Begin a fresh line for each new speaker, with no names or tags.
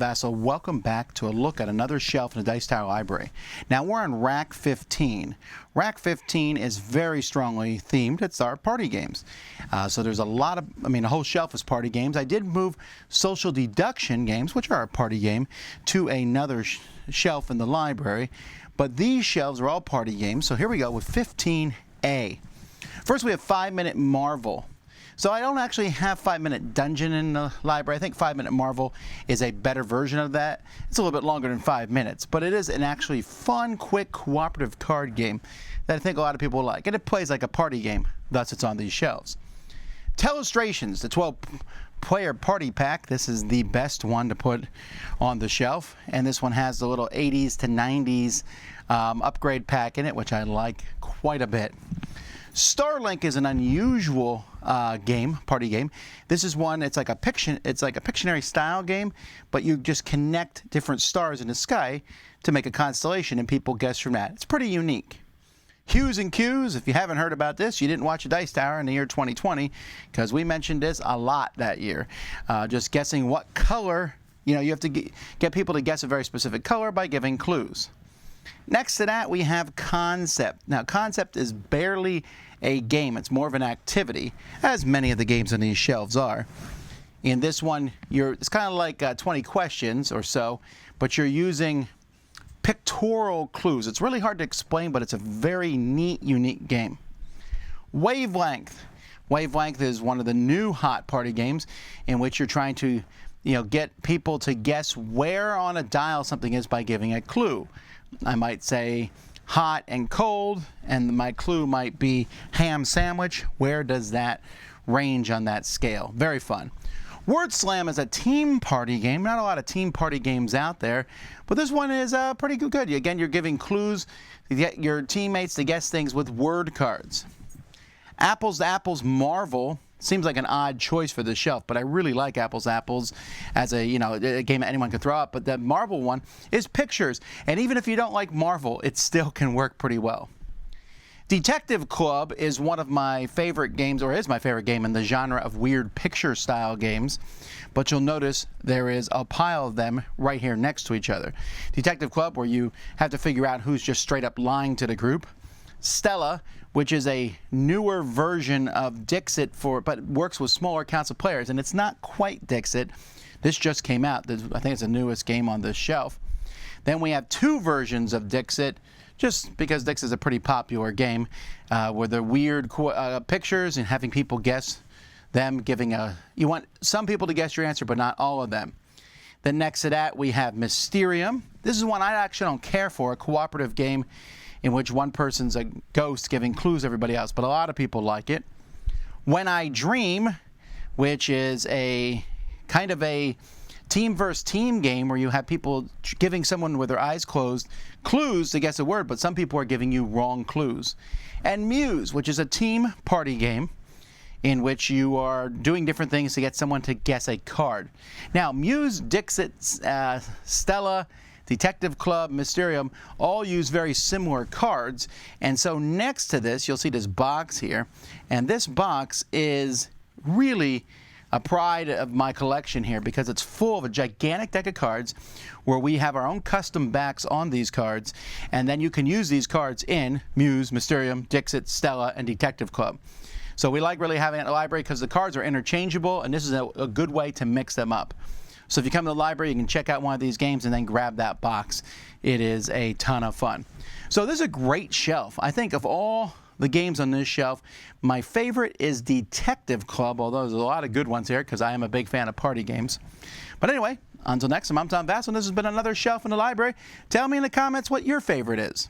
Vasel. Welcome back to a look at another shelf in the Dice Tower Library. Now we're on Rack 15. Rack 15 is very strongly themed. It's our party games. So there's a lot of, the whole shelf is party games. I did move social deduction games, which are a party game, to another shelf in the library. But these shelves are all party games. So here we go with 15A. First we have 5-Minute Marvel. So I don't actually have 5-Minute Dungeon in the library. I think 5-Minute Marvel is a better version of that. It's a little bit longer than 5 minutes, but it is an actually fun, quick, cooperative card game that I think a lot of people like. And it plays like a party game, thus it's on these shelves. Telestrations, the 12-player party pack. This is the best one to put on the shelf. And this one has the little 80s to 90s upgrade pack in it, which I like quite a bit. Starlink is an unusual party game. This is one, it's like a Pictionary style game, but you just connect different stars in the sky to make a constellation and people guess from that. It's pretty unique. Hues and Cues, if you haven't heard about this, you didn't watch a Dice Tower in the year 2020, because we mentioned this a lot that year. Just guessing what color, you have to get people to guess a very specific color by giving clues. Next to that, we have Concept. Now, Concept is barely a game. It's more of an activity, as many of the games on these shelves are. In this one, it's kind of like 20 questions or so, but you're using pictorial clues. It's really hard to explain, but it's a very neat, unique game. Wavelength. Wavelength is one of the new hot party games in which you're trying to get people to guess where on a dial something is by giving a clue. I might say hot and cold, and my clue might be ham sandwich. Where does that range on that scale? Very fun. Word Slam is a team party game. Not a lot of team party games out there, but this one is pretty good. Again, you're giving clues to get your teammates to guess things with word cards. Apples to Apples Marvel seems like an odd choice for the shelf, but I really like Apples to Apples as a game that anyone could throw up. But the Marvel one is pictures, and even if you don't like Marvel, it still can work pretty well. Detective Club is one of my favorite games, or is my favorite game in the genre of weird picture style games. But you'll notice there is a pile of them right here next to each other. Detective Club, where you have to figure out who's just straight up lying to the group. Stella, which is a newer version of Dixit, but works with smaller counts of players, and it's not quite Dixit. This just came out. I think it's the newest game on this shelf. Then we have two versions of Dixit, just because Dixit is a pretty popular game, where they're weird pictures and having people guess them, you want some people to guess your answer, but not all of them. Then next to that, we have Mysterium. This is one I actually don't care for, a cooperative game in which one person's a ghost giving clues to everybody else, but a lot of people like it. When I Dream, which is a kind of a team versus team game where you have people giving someone with their eyes closed clues to guess a word, but some people are giving you wrong clues. And Muse, which is a team party game in which you are doing different things to get someone to guess a card. Now, Muse, Dixit, Stella, Detective Club, Mysterium all use very similar cards, and so next to this you'll see this box here, and this box is really a pride of my collection here because it's full of a gigantic deck of cards where we have our own custom backs on these cards, and then you can use these cards in Muse, Mysterium, Dixit, Stella, and Detective Club. So we like really having it in the library because the cards are interchangeable, and this is a good way to mix them up. So if you come to the library, you can check out one of these games and then grab that box. It is a ton of fun. So this is a great shelf. I think of all the games on this shelf, my favorite is Detective Club, although there's a lot of good ones here because I am a big fan of party games. But anyway, until next time, I'm Tom Vasel, and this has been another shelf in the library. Tell me in the comments what your favorite is.